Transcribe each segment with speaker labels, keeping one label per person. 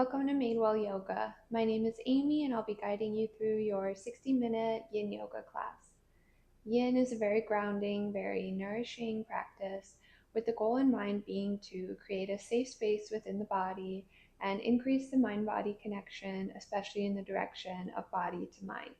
Speaker 1: Welcome to Madewell Yoga. My name is Amy and I'll be guiding you through your 60-minute Yin Yoga class. Yin is a very grounding, very nourishing practice with the goal in mind being to create a safe space within the body and increase the mind-body connection, especially in the direction of body to mind.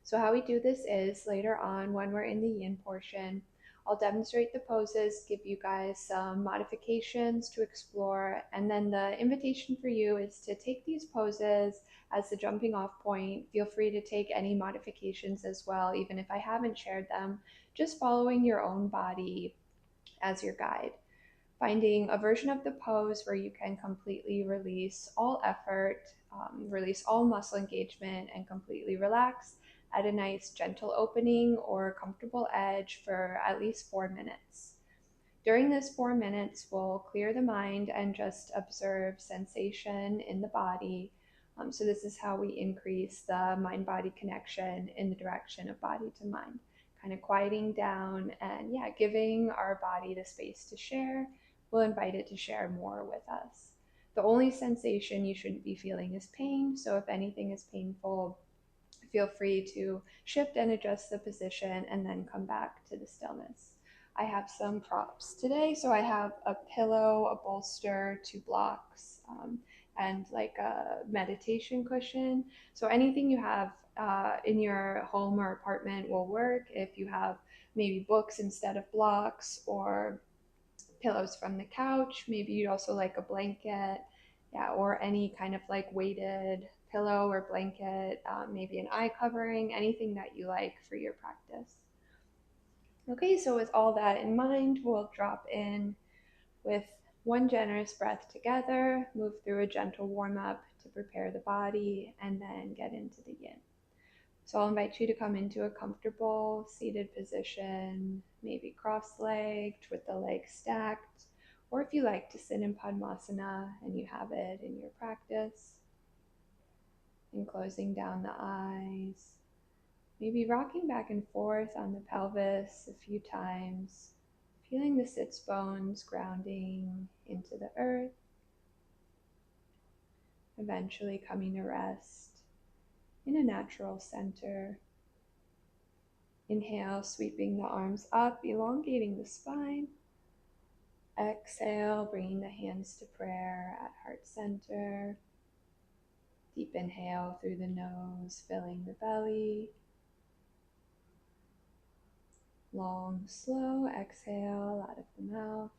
Speaker 1: So how we do this is later on when we're in the Yin portion, I'll demonstrate the poses, give you guys some modifications to explore, and then the invitation for you is to take these poses as the jumping off point. Feel free to take any modifications as well, even if I haven't shared them, just following your own body as your guide. Finding a version of the pose where you can completely release all effort, release all muscle engagement, and completely relax at a nice gentle opening or comfortable edge for at least 4 minutes. During this 4 minutes, we'll clear the mind and just observe sensation in the body. So this is how we increase the mind-body connection in the direction of body to mind, kind of quieting down and giving our body the space to share. We'll invite it to share more with us. The only sensation you shouldn't be feeling is pain. So if anything is painful, feel free to shift and adjust the position and then come back to the stillness. I have some props today. So I have a pillow, a bolster, two blocks, and like a meditation cushion. So anything you have in your home or apartment will work. If you have maybe books instead of blocks or pillows from the couch, maybe you'd also like a blanket, or any kind of like weighted pillow or blanket, maybe an eye covering, anything that you like for your practice. Okay, so with all that in mind, we'll drop in with one generous breath together, move through a gentle warm up to prepare the body, and then get into the yin. So I'll invite you to come into a comfortable seated position, maybe cross-legged with the legs stacked, or if you like to sit in Padmasana and you have it in your practice. And closing down the eyes, maybe rocking back and forth on the pelvis a few times, feeling the sits bones grounding into the earth, eventually coming to rest in a natural center. Inhale, sweeping the arms up, elongating the spine. Exhale, bringing the hands to prayer at heart center. Deep inhale through the nose, filling the belly. Long, slow exhale out of the mouth.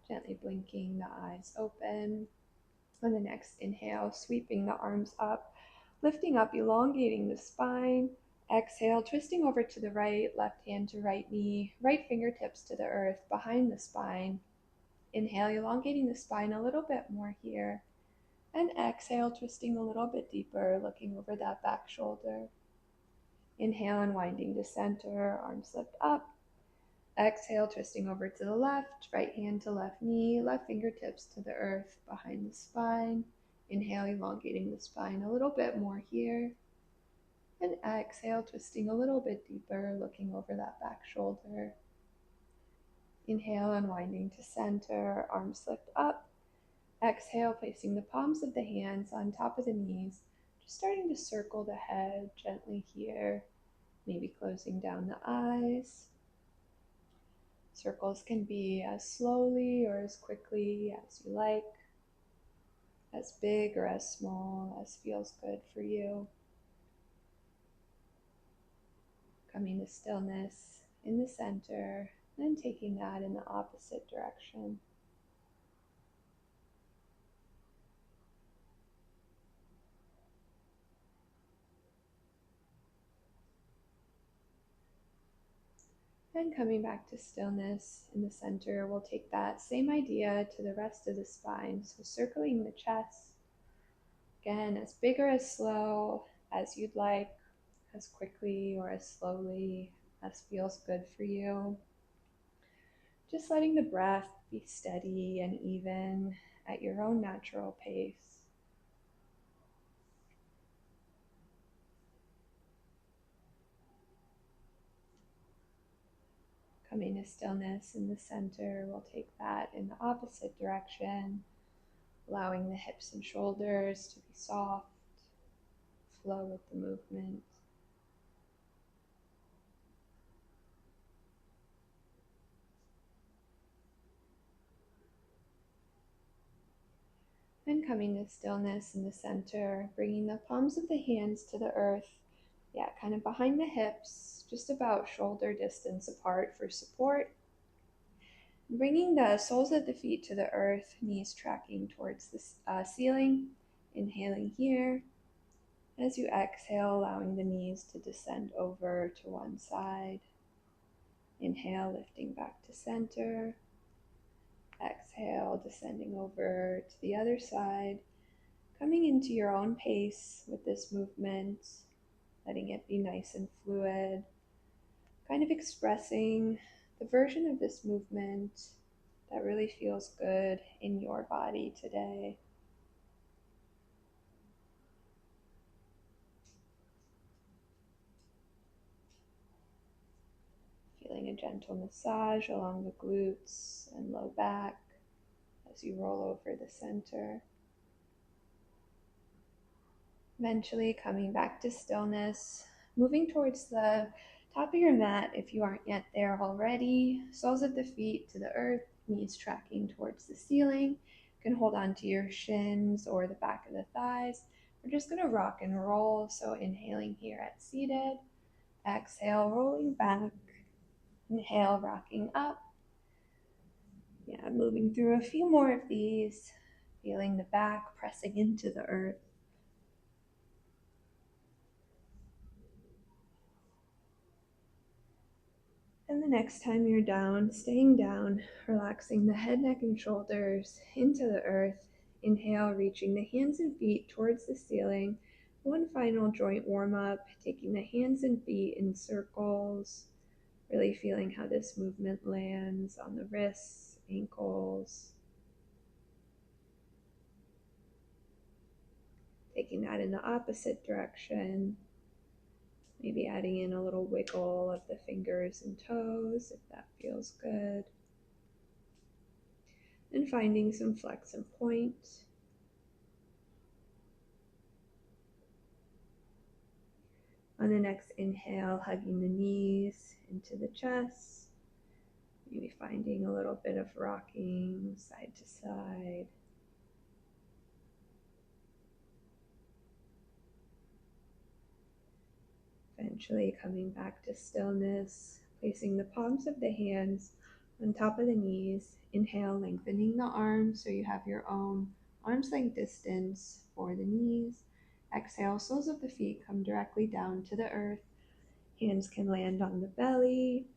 Speaker 1: Gently blinking the eyes open. On the next inhale, sweeping the arms up, lifting up, elongating the spine. Exhale, twisting over to the right, left hand to right knee, right fingertips to the earth behind the spine. Inhale, elongating the spine a little bit more here. And exhale, twisting a little bit deeper, looking over that back shoulder. Inhale, unwinding to center, arms lift up. Exhale, twisting over to the left, right hand to left knee, left fingertips to the earth behind the spine. Inhale, elongating the spine a little bit more here. And exhale, twisting a little bit deeper, looking over that back shoulder. Inhale, unwinding to center, arms lift up. Exhale, placing the palms of the hands on top of the knees, just starting to circle the head gently here, maybe closing down the eyes. Circles can be as slowly or as quickly as you like, as big or as small as feels good for you. Coming to stillness in the center, and taking that in the opposite direction. And coming back to stillness in the center, we'll take that same idea to the rest of the spine. So circling the chest, again, as big or as slow as you'd like, as quickly or as slowly as feels good for you. Just letting the breath be steady and even at your own natural pace. Coming to stillness in the center, we'll take that in the opposite direction. allowing the hips and shoulders to be soft, flow with the movement. And coming to stillness in the center, bringing the palms of the hands to the earth. Yeah, kind of behind the hips, just about shoulder distance apart for support. Bringing the soles of the feet to the earth, knees tracking towards the ceiling. Inhaling here. As you exhale, allowing the knees to descend over to one side. Inhale, lifting back to center. Exhale, descending over to the other side. Coming into your own pace with this movement, letting it be nice and fluid. Kind of expressing the version of this movement that really feels good in your body today. Feeling a gentle massage along the glutes and low back as you roll over the center. Eventually coming back to stillness, moving towards the top of your mat if you aren't yet there already. Soles of the feet to the earth, knees tracking towards the ceiling. You can hold on to your shins or the back of the thighs. We're just going to rock and roll. So inhaling here at seated. Exhale, rolling back. Inhale, rocking up. Yeah, moving through a few more of these. Feeling the back pressing into the earth. And the next time you're down, staying down, relaxing the head, neck, and shoulders into the earth. Inhale, reaching the hands and feet towards the ceiling. One final joint warm up, taking the hands and feet in circles, really feeling how this movement lands on the wrists, ankles. Taking that in the opposite direction. Maybe adding in a little wiggle of the fingers and toes if that feels good. And finding some flex and point. On the next inhale, hugging the knees into the chest. Maybe finding a little bit of rocking side to side. Eventually coming back to stillness, placing the palms of the hands on top of the knees. Inhale, lengthening the arms so you have your own arm's length distance for the knees. Exhale, soles of the feet come directly down to the earth. Hands can land on the belly,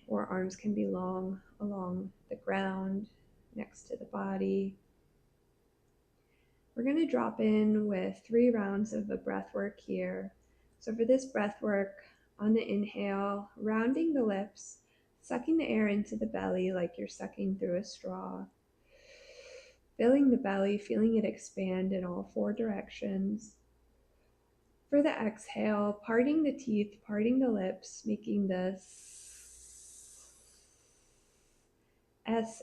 Speaker 1: or arms can be long along the ground next to the body. We're going to drop in with 3 rounds of a breath work here. So for this breath work, on the inhale, rounding the lips, sucking the air into the belly like you're sucking through a straw. Filling the belly, feeling it expand in all 4 directions. For the exhale, parting the teeth, parting the lips, making the S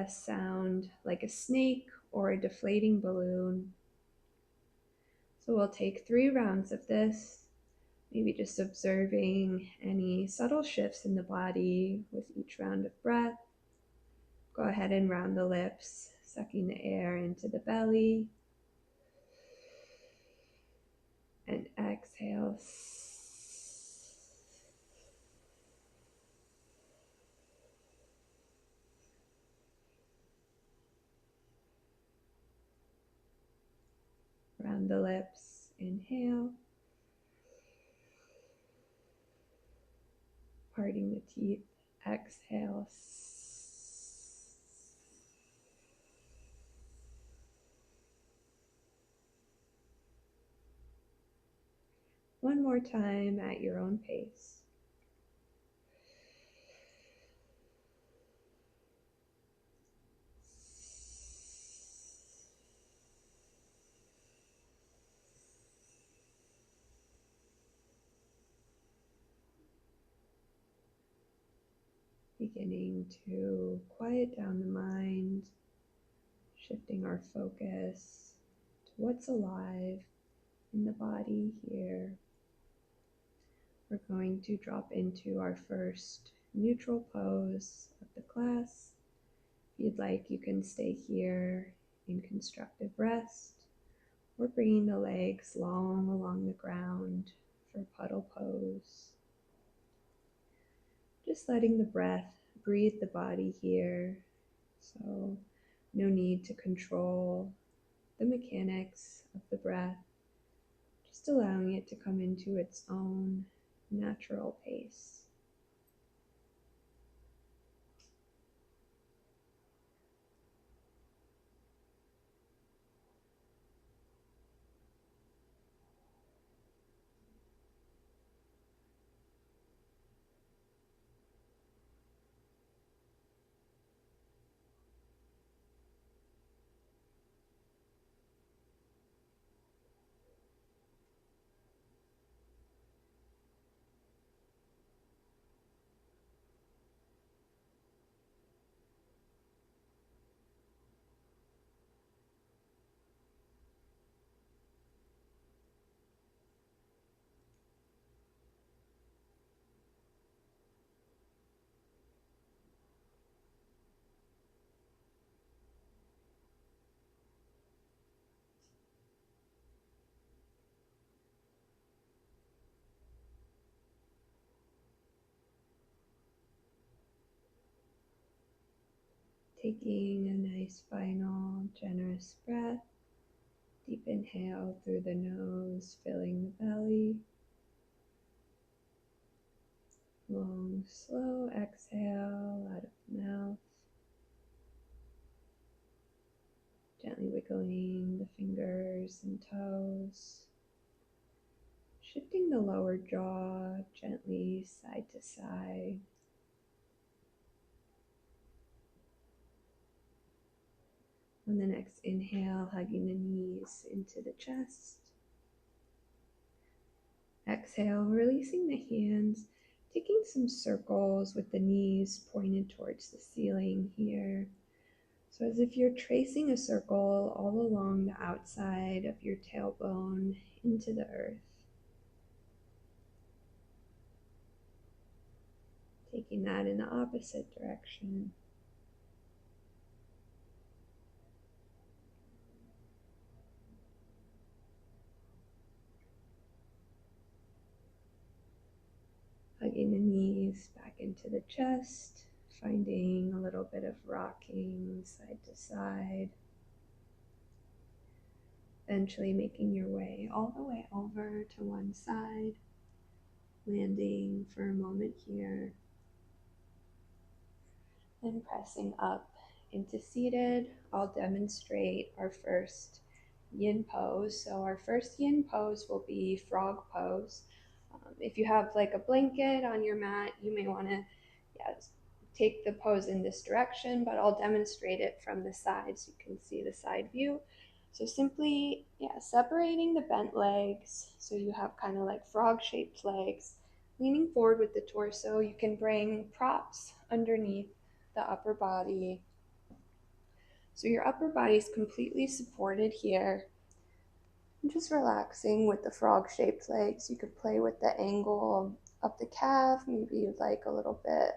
Speaker 1: sound like a snake or a deflating balloon. So we'll take 3 rounds of this, maybe just observing any subtle shifts in the body with each round of breath. Go ahead and round the lips, sucking the air into the belly. And exhale. Round the lips, inhale. Parting the teeth, exhale. One more time at your own pace. Beginning to quiet down the mind, Shifting our focus to what's alive in the body here. We're going to drop into our first neutral pose of the class. If you'd like, you can stay here in constructive rest, or bringing the legs long along the ground for puddle pose. Just letting the breath breathe the body here. So no need to control the mechanics of the breath, just allowing it to come into its own natural pace. Taking a nice final generous breath. Deep inhale through the nose, filling the belly. Long, slow exhale out of the mouth. Gently wiggling the fingers and toes. Shifting the lower jaw gently side to side. On the next inhale, hugging the knees into the chest. Exhale, releasing the hands, taking some circles with the knees pointed towards the ceiling here. So as if you're tracing a circle all along the outside of your tailbone into the earth. Taking that in the opposite direction. Hugging the knees back into the chest, finding a little bit of rocking side to side. Eventually making your way all the way over to one side, landing for a moment here. Then pressing up into seated, I'll demonstrate our first yin pose. So our first yin pose will be frog pose. If you have like a blanket on your mat, you may want to take the pose in this direction, but I'll demonstrate it from the side so you can see the side view. So simply, separating the bent legs so you have kind of like frog-shaped legs, leaning forward with the torso. You can bring props underneath the upper body. So your upper body is completely supported here. And just relaxing with the frog-shaped legs. You could play with the angle of the calf. Maybe you'd like a little bit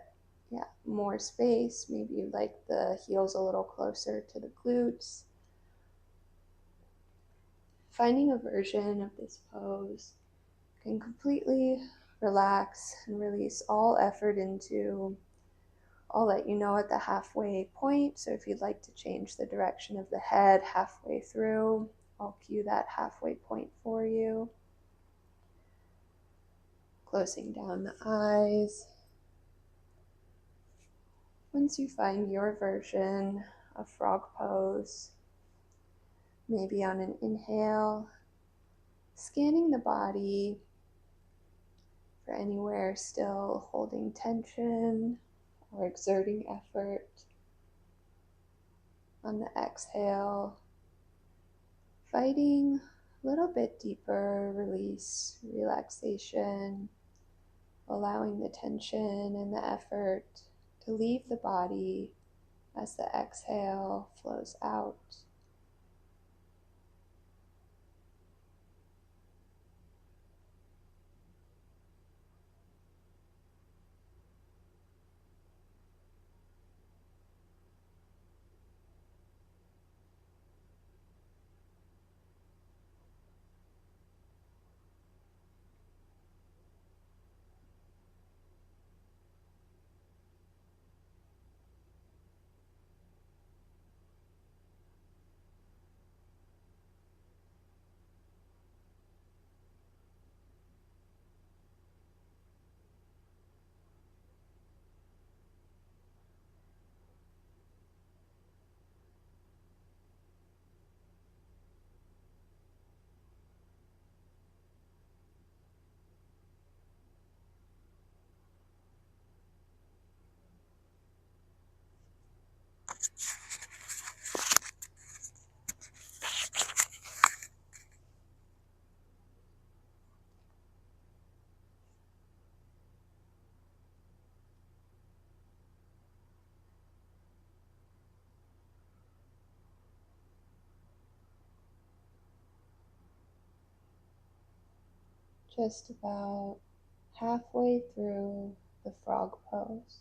Speaker 1: more space. Maybe you'd like the heels a little closer to the glutes. Finding a version of this pose can completely relax and release all effort into. I'll let you know at the halfway point. So if you'd like to change the direction of the head halfway through, I'll cue that halfway point for you. Closing down the eyes. Once you find your version of frog pose, maybe on an inhale, scanning the body for anywhere still holding tension or exerting effort. On the exhale, fighting a little bit deeper release, relaxation, allowing the tension and the effort to leave the body as the exhale flows out. Just about halfway through the frog pose.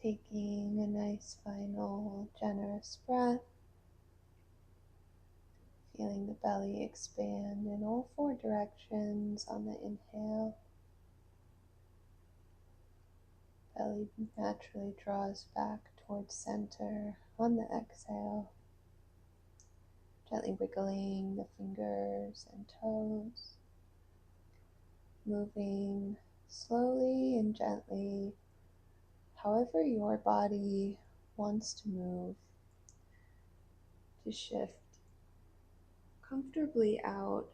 Speaker 1: Taking a nice final generous breath, feeling the belly expand in all four directions on the inhale. Belly naturally draws back towards center on the exhale, gently wiggling the fingers and toes, moving slowly and gently, however your body wants to move, to shift comfortably out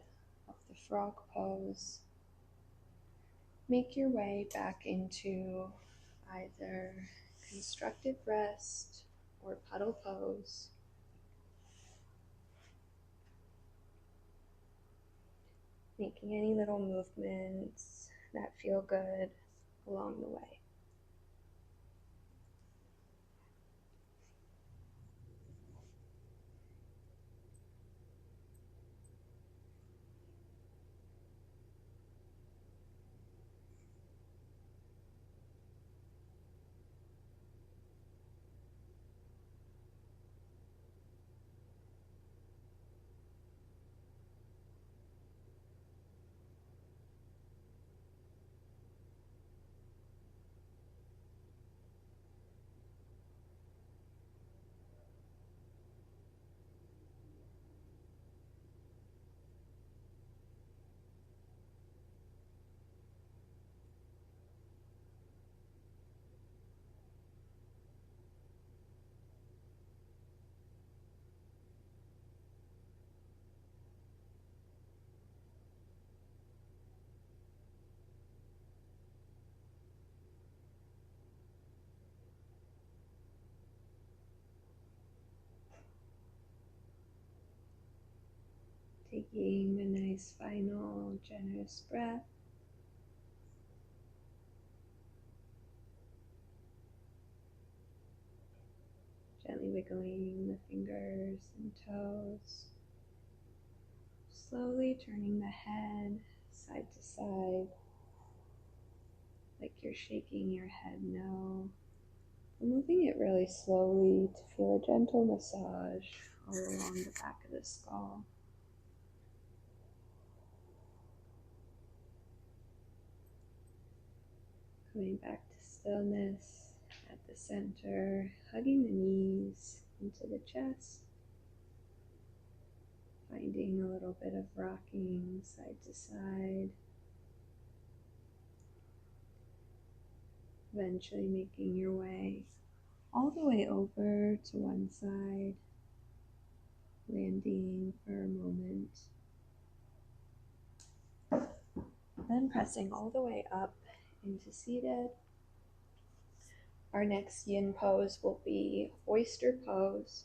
Speaker 1: of the frog pose. Make your way back into either constructive rest or puddle pose, making any little movements that feel good along the way. taking a nice final generous breath. Gently wiggling the fingers and toes. Slowly turning the head side to side, like you're shaking your head no. Moving it really slowly to feel a gentle massage all along the back of the skull. Coming back to stillness at the center, hugging the knees into the chest. Finding a little bit of rocking side to side. Eventually making your way all the way over to one side. Landing for a moment. Then pressing all the way up into seated. Our next yin pose will be oyster pose.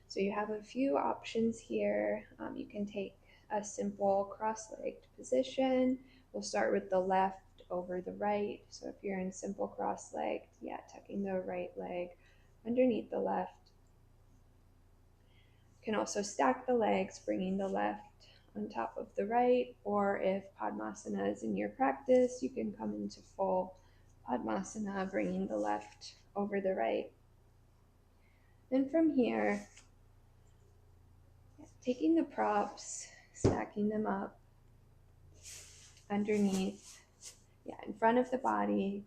Speaker 1: So you have a few options here. You can take a simple cross-legged position. We'll start with the left over the right. So if you're in simple cross-legged, tucking the right leg underneath the left. You can also stack the legs, bringing the left on top of the right, or if Padmasana is in your practice, you can come into full Padmasana, bringing the left over the right. Then from here, taking the props, stacking them up underneath, in front of the body,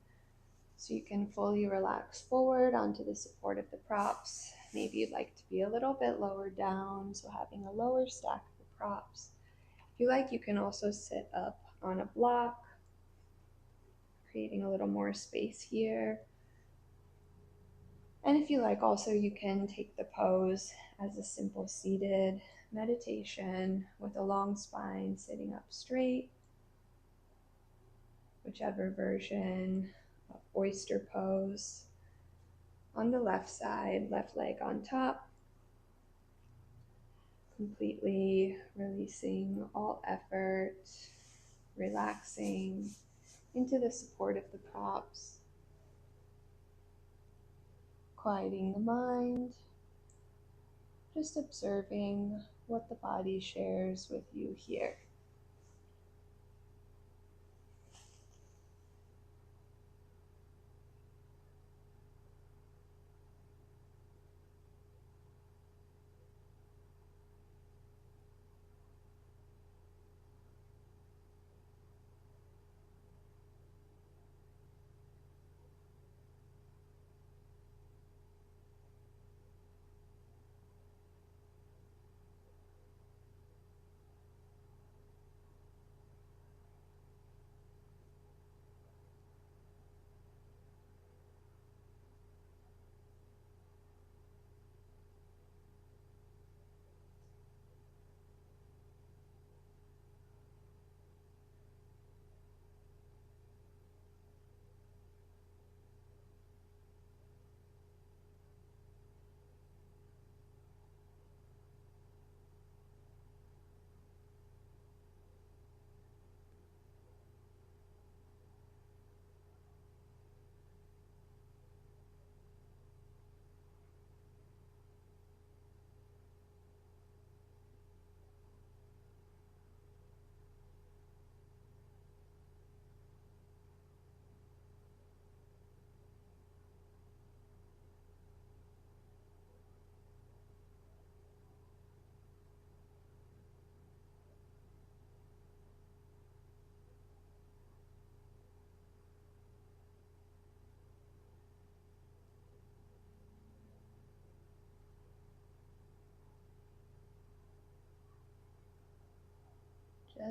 Speaker 1: so you can fully relax forward onto the support of the props. Maybe you'd like to be a little bit lower down, so having a lower stack of the props. If you like, you can also sit up on a block, creating a little more space here. And if you like, also you can take the pose as a simple seated meditation with a long spine, sitting up straight, whichever version of oyster pose. On the left side, left leg on top, completely releasing all effort, relaxing into the support of the props, quieting the mind, just observing what the body shares with you here.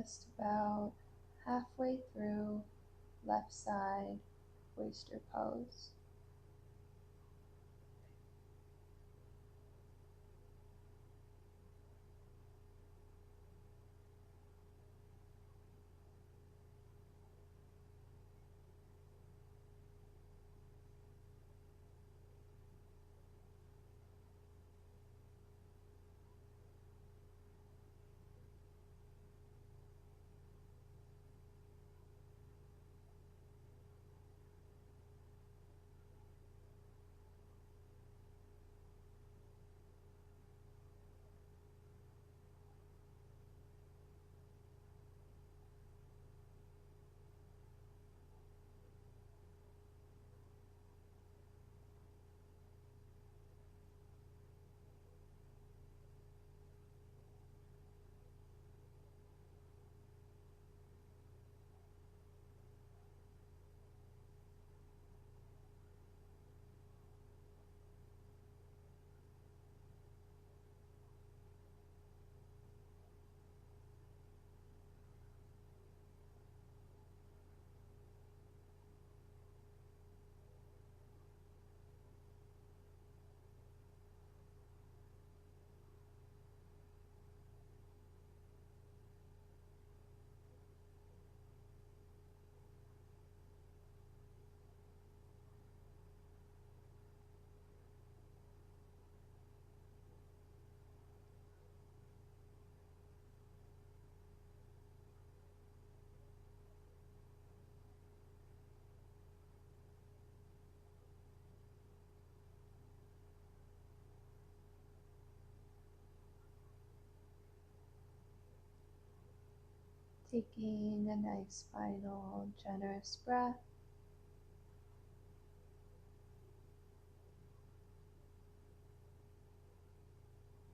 Speaker 1: Just about halfway through left side oyster pose. Taking a nice final generous breath.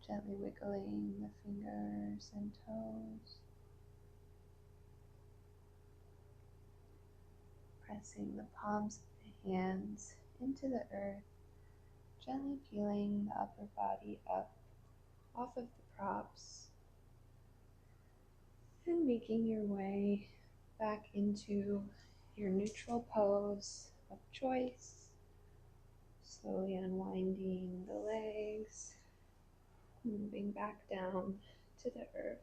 Speaker 1: Gently wiggling the fingers and toes. Pressing the palms of the hands into the earth. Gently peeling the upper body up off of the props. And making your way back into your neutral pose of choice. Slowly unwinding the legs, moving back down to the earth.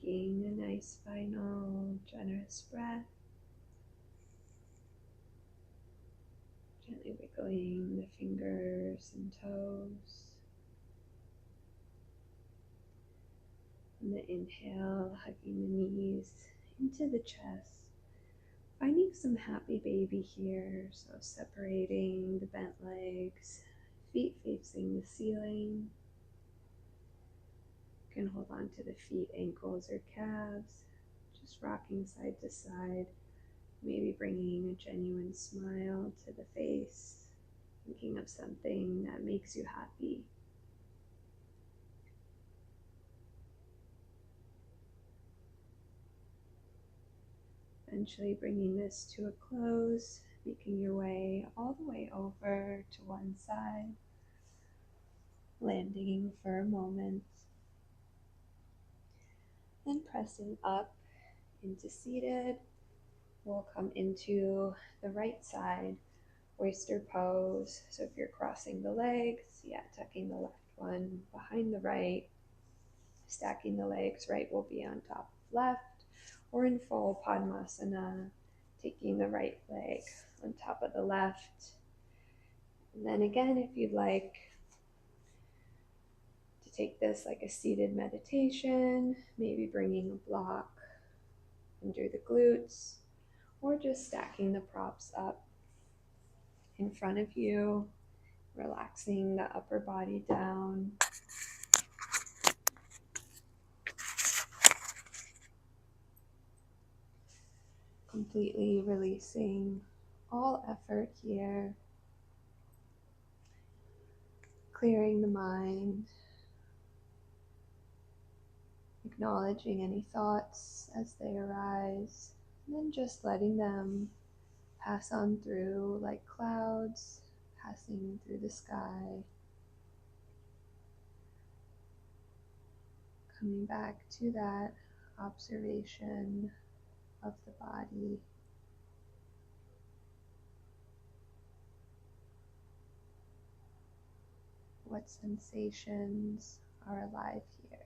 Speaker 1: Taking a nice final generous breath. Gently wiggling the fingers and toes. On the inhale, hugging the knees into the chest. Finding some happy baby here, so separating the bent legs, feet facing the ceiling. You can hold on to the feet, ankles, or calves, just rocking side to side, maybe bringing a genuine smile to the face, thinking of something that makes you happy. Eventually bringing this to a close, making your way all the way over to one side, landing for a moment, then pressing up into seated. We'll come into the right side, oyster pose. So if you're crossing the legs, tucking the left one behind the right, stacking the legs, right will be on top of left, or in full Padmasana, taking the right leg on top of the left. And then again, if you'd like to take this like a seated meditation, maybe bringing a block under the glutes, or just stacking the props up in front of you, relaxing the upper body down. Completely releasing all effort here, clearing the mind, acknowledging any thoughts as they arise, and then just letting them pass on through like clouds passing through the sky. Coming back to that observation of the body. What sensations are alive here?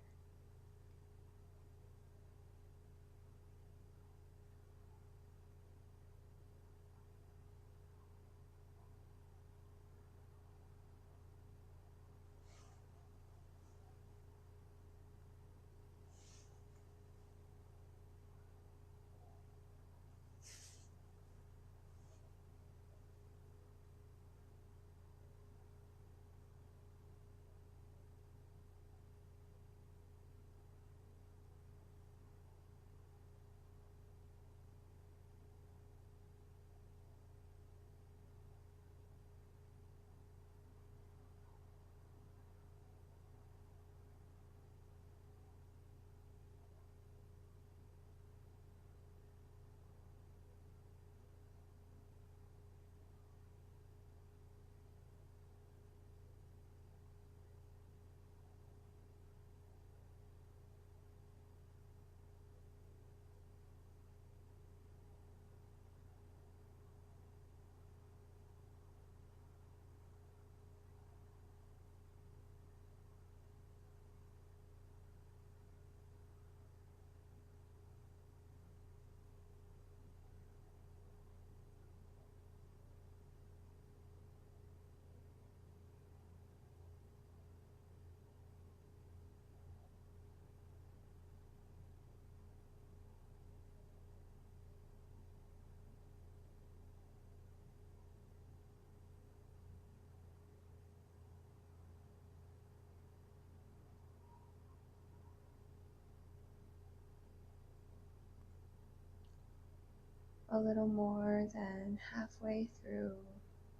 Speaker 1: a little more than halfway through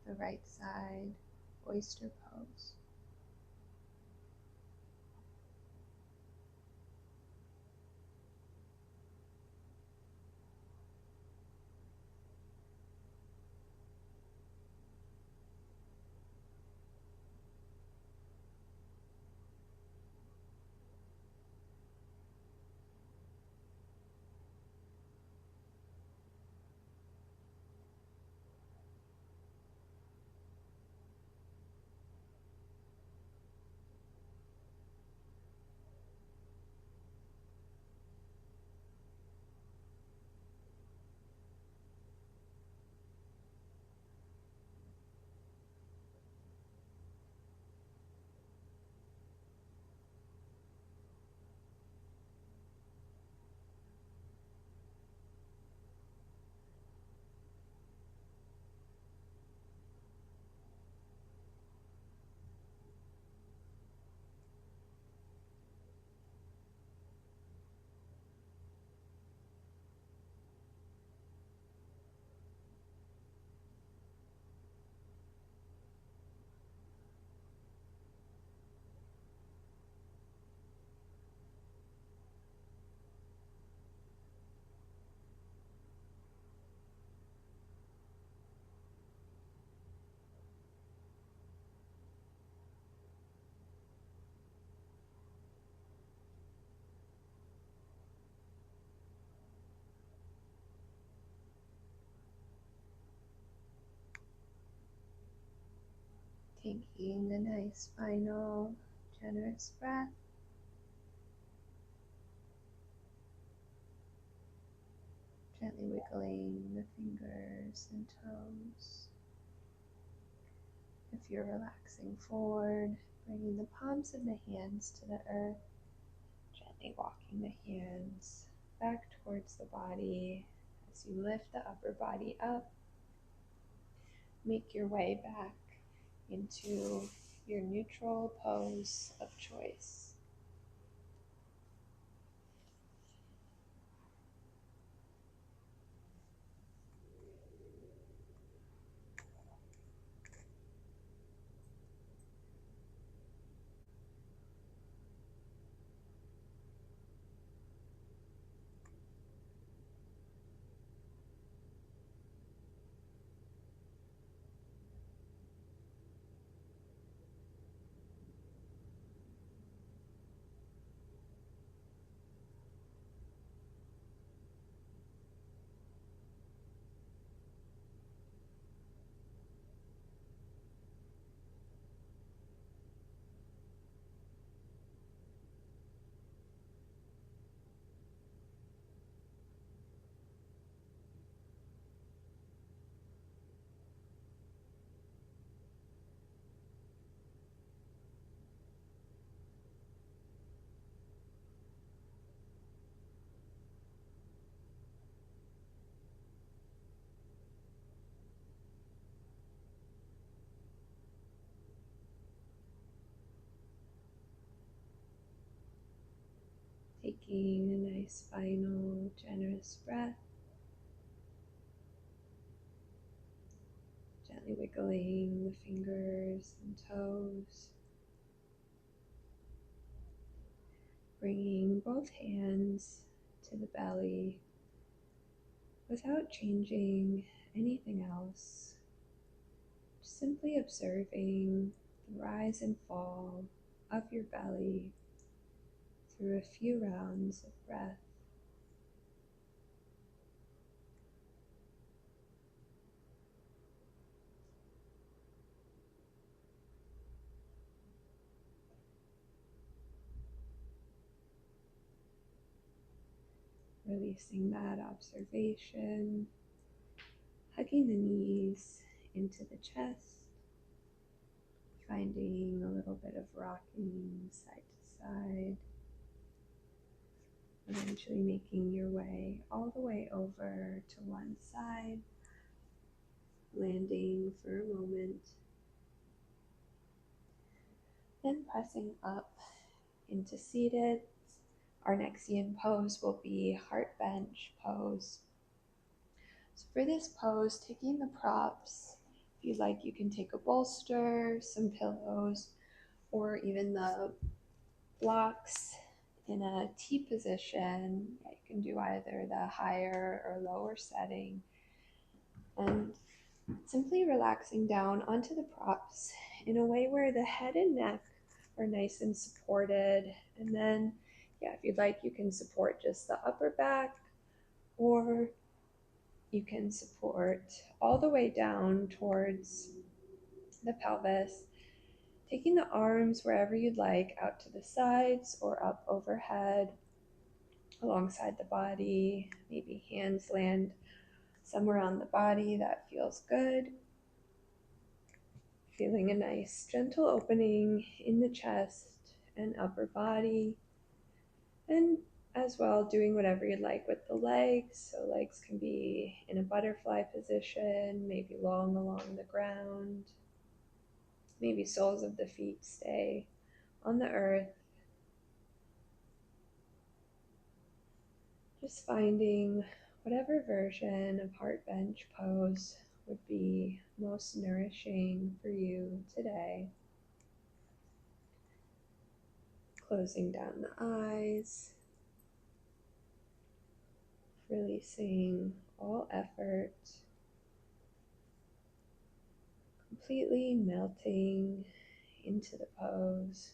Speaker 1: the right side oyster pose. Taking a nice final generous breath. Gently wiggling the fingers and toes. If you're relaxing forward, bringing the palms of the hands to the earth, gently walking the hands back towards the body as you lift the upper body up. Make your way back into your neutral pose of choice. Taking a nice final generous breath. Gently wiggling the fingers and toes. Bringing both hands to the belly without changing anything else. Just simply observing the rise and fall of your belly through a few rounds of breath. Releasing that observation, hugging the knees into the chest, finding a little bit of rocking side to side, eventually making your way all the way over to one side, landing for a moment, then pressing up into seated. Our next yin pose will be heart bench pose. So for this pose, taking the props, if you'd like, you can take a bolster, some pillows, or even the blocks in a T position. You can do either the higher or lower setting. And simply relaxing down onto the props in a way where the head and neck are nice and supported. And then, yeah, if you'd like, you can support just the upper back, or you can support all the way down towards the pelvis, taking the arms wherever you'd like, out to the sides or up overhead alongside the body. Maybe hands land somewhere on the body that feels good. Feeling a nice gentle opening in the chest and upper body. And as well, doing whatever you'd like with the legs. So legs can be in a butterfly position, maybe long along the ground. Maybe soles of the feet stay on the earth. Just finding whatever version of heart bench pose would be most nourishing for you today. Closing down the eyes, releasing all effort, completely melting into the pose.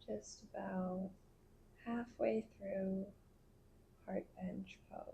Speaker 1: Just about halfway through heart bench pose.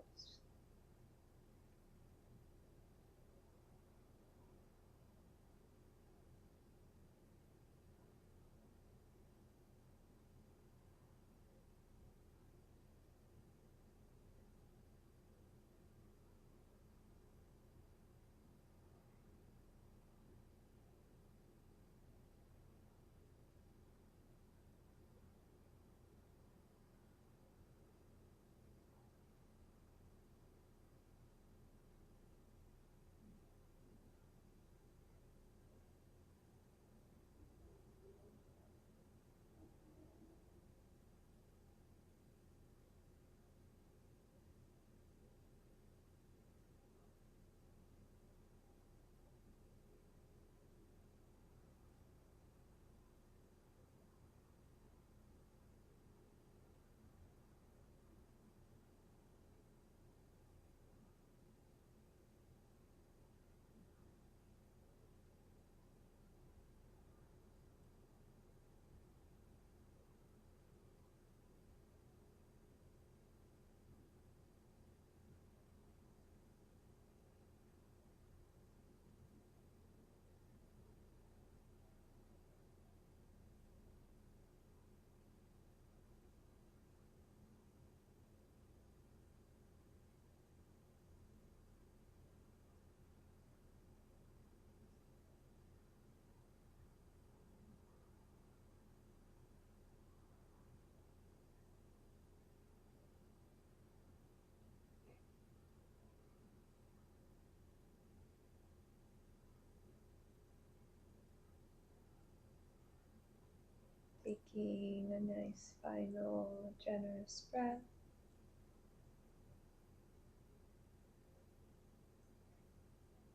Speaker 1: Taking a nice final generous breath.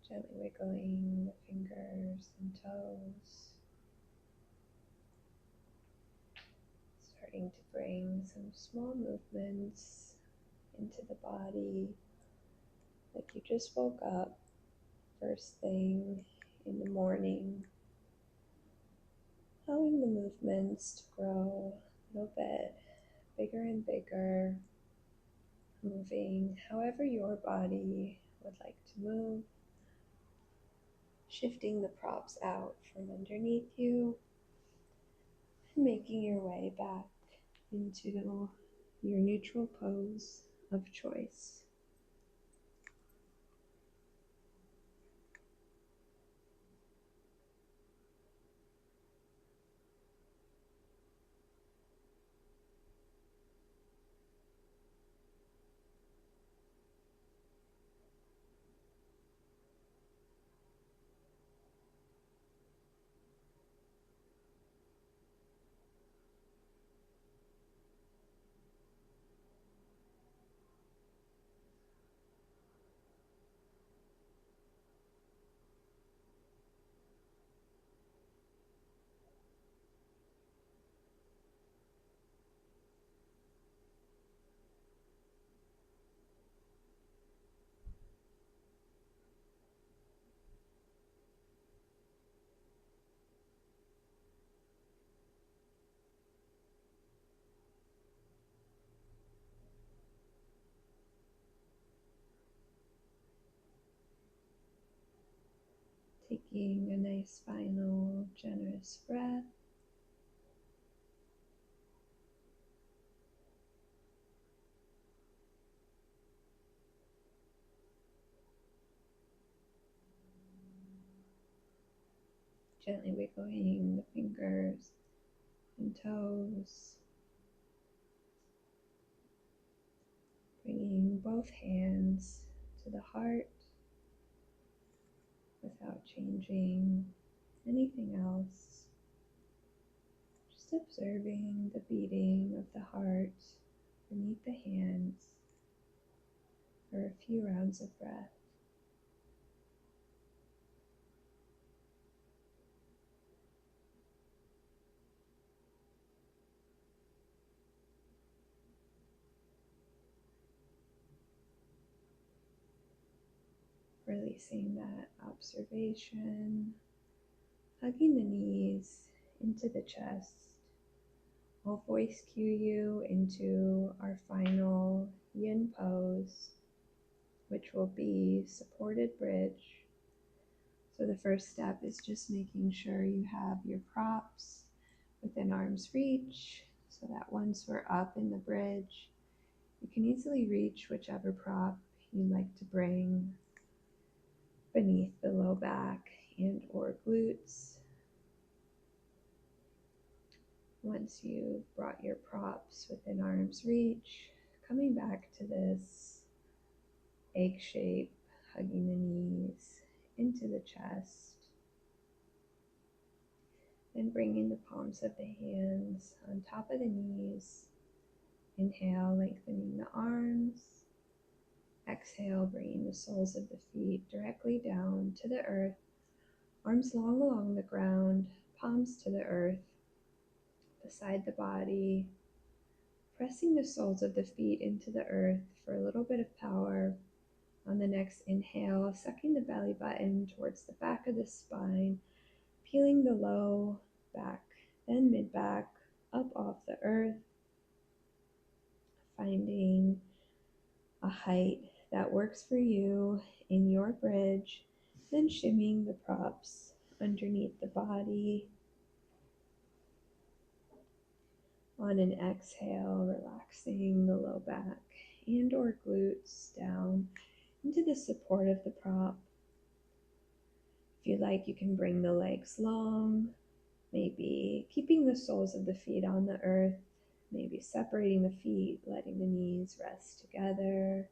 Speaker 1: Gently wiggling the fingers and toes. Starting to bring some small movements into the body, like you just woke up first thing in the morning. Allowing the movements to grow a little bit bigger and bigger, moving however your body would like to move, shifting the props out from underneath you, and making your way back into your neutral pose of choice. Taking a nice final generous breath. Gently wiggling the fingers and toes. Bringing both hands to the heart without changing anything else. Just observing the beating of the heart beneath the hands for a few rounds of breath. Releasing that observation, hugging the knees into the chest. I'll voice cue you into our final yin pose, which will be supported bridge. So the first step is just making sure you have your props within arm's reach, so that once we're up in the bridge, you can easily reach whichever prop you'd like to bring beneath the low back and or glutes. Once you've brought your props within arm's reach, coming back to this egg shape, hugging the knees into the chest, and bringing the palms of the hands on top of the knees. Inhale, lengthening the arms. Exhale, bringing the soles of the feet directly down to the earth, arms long along the ground, palms to the earth, beside the body, pressing the soles of the feet into the earth for a little bit of power. On the next inhale, sucking the belly button towards the back of the spine, peeling the low back, then mid back, up off the earth, finding a height that works for you in your bridge, then shimmying the props underneath the body. On an exhale, relaxing the low back and or glutes down into the support of the prop. If you like, you can bring the legs long, maybe keeping the soles of the feet on the earth, maybe separating the feet, letting the knees rest together,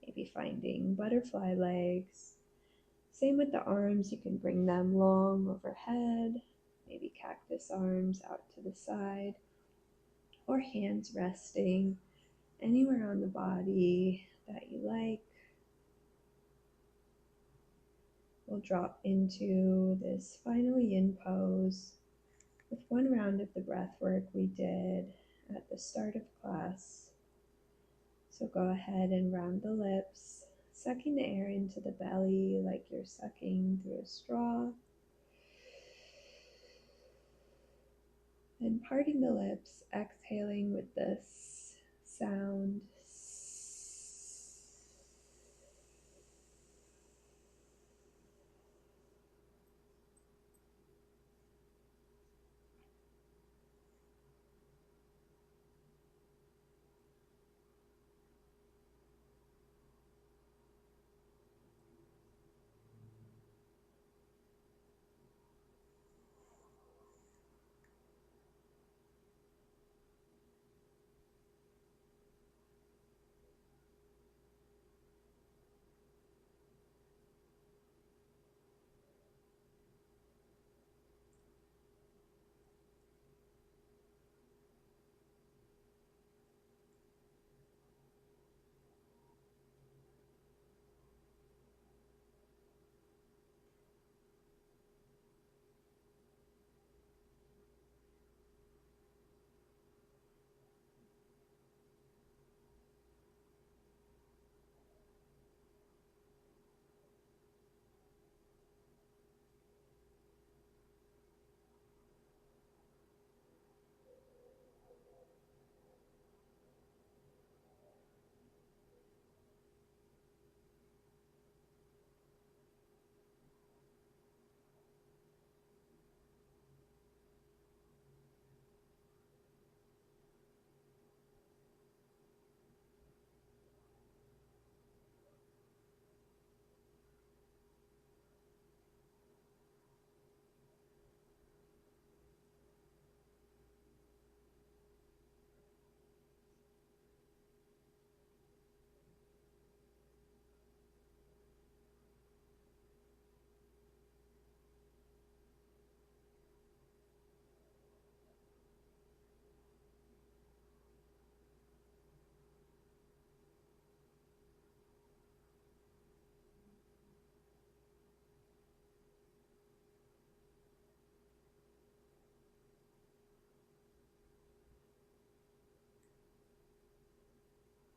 Speaker 1: maybe finding butterfly legs. Same with the arms, you can bring them long overhead, maybe cactus arms out to the side, or hands resting anywhere on the body that you like. We'll drop into this final yin pose with one round of the breath work we did at the start of class. So go ahead and round the lips, sucking the air into the belly like you're sucking through a straw. And parting the lips, exhaling with this sound.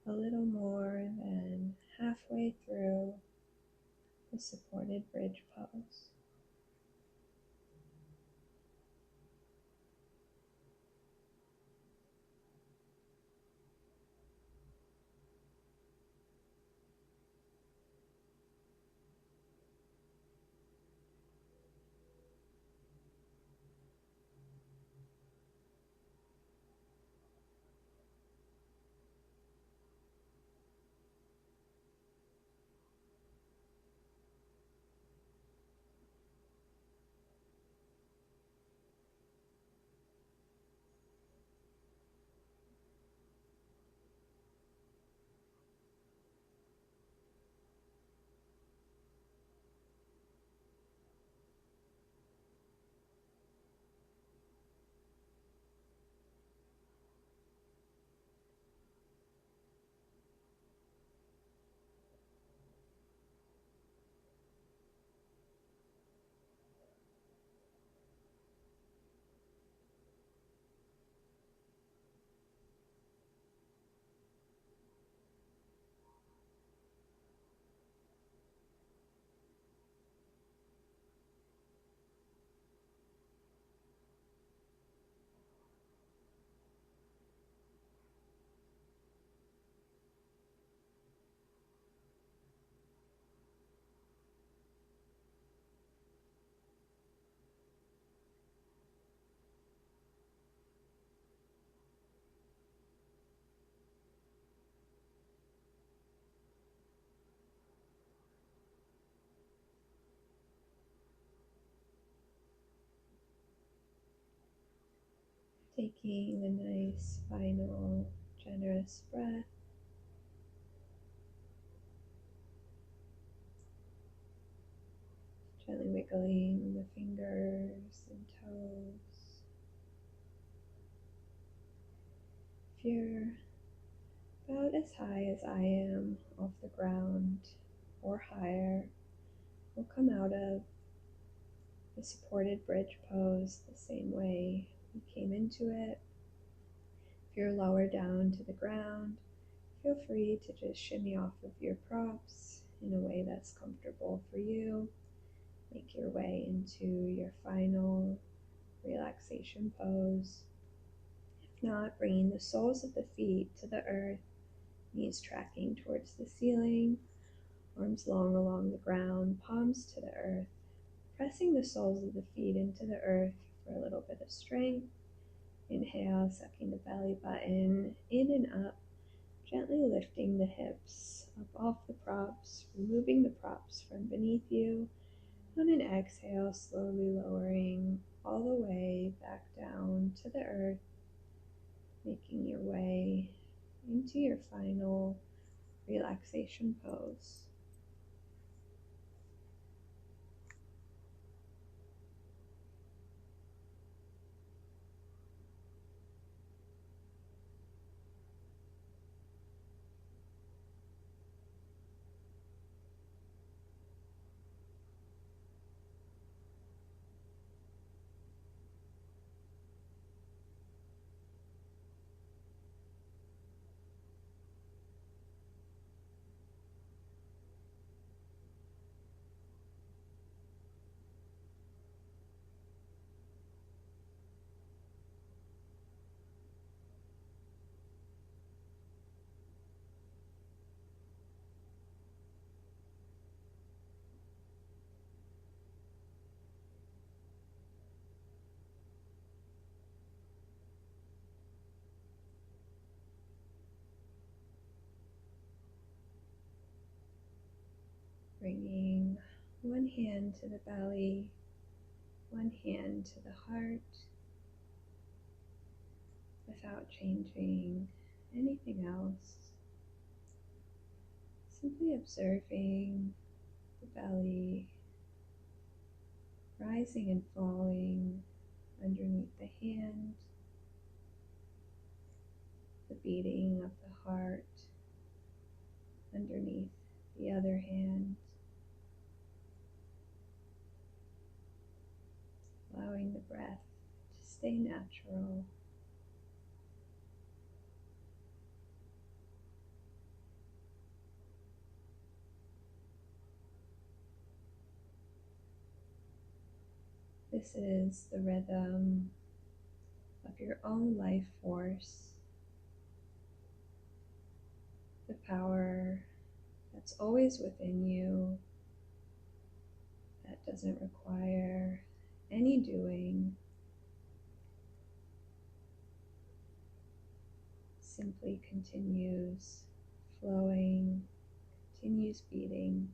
Speaker 1: A little more than halfway through the supported bridge pose. Taking a nice final generous breath. Gently wiggling the fingers and toes. If you're about as high as I am off the ground or higher, we'll come out of the supported bridge pose the same way we came into it. If you're lower down to the ground, feel free to just shimmy off of your props in a way that's comfortable for you. Make your way into your final relaxation pose. If not, bringing the soles of the feet to the earth, knees tracking towards the ceiling, arms long along the ground, palms to the earth, pressing the soles of the feet into the earth for a little bit of strength. Inhale, sucking the belly button in and up, gently lifting the hips up off the props, removing the props from beneath you. On an exhale, slowly lowering all the way back down to the earth, making your way into your final relaxation pose. Bringing one hand to the belly, one hand to the heart, without changing anything else. Simply observing the belly rising and falling underneath the hand, the beating of the heart underneath the other hand, allowing the breath to stay natural. This is the rhythm of your own life force, the power that's always within you, that doesn't require any doing, simply continues flowing, continues beating.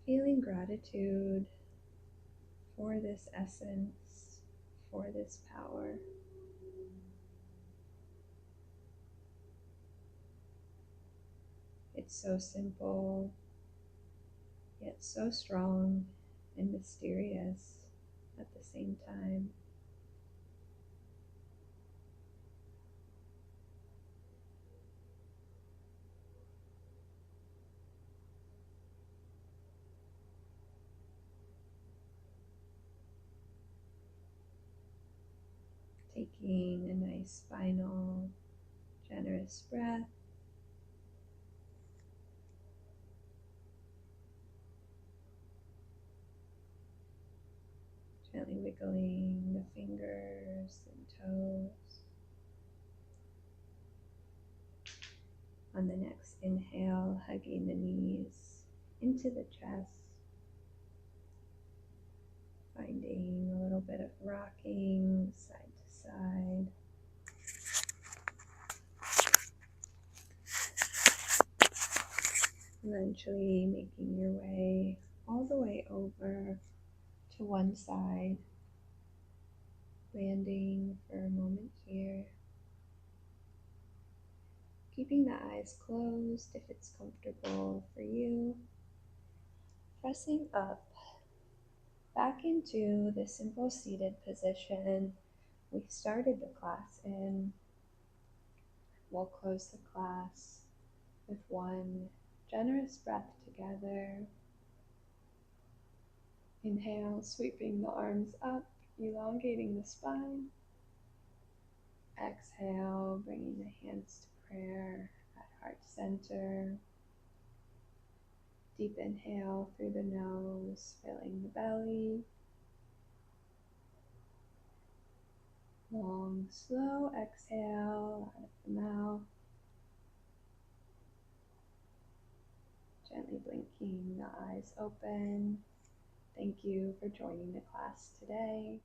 Speaker 1: Feeling gratitude for this essence, for this power. It's so simple, yet so strong and mysterious at the same time. Taking a nice final, generous breath. Gently wiggling the fingers and toes. On the next inhale, hugging the knees into the chest. Finding a little bit of rocking side to side. Eventually making your way all the way over to one side, landing for a moment here, keeping the eyes closed if it's comfortable for you, pressing up back into the simple seated position we started the class in. We'll close the class with one generous breath together. Inhale, sweeping the arms up, elongating the spine. Exhale, bringing the hands to prayer at heart center. Deep inhale through the nose, filling the belly. Long, slow exhale out of the mouth. Gently blinking the eyes open. Thank you for joining the class today.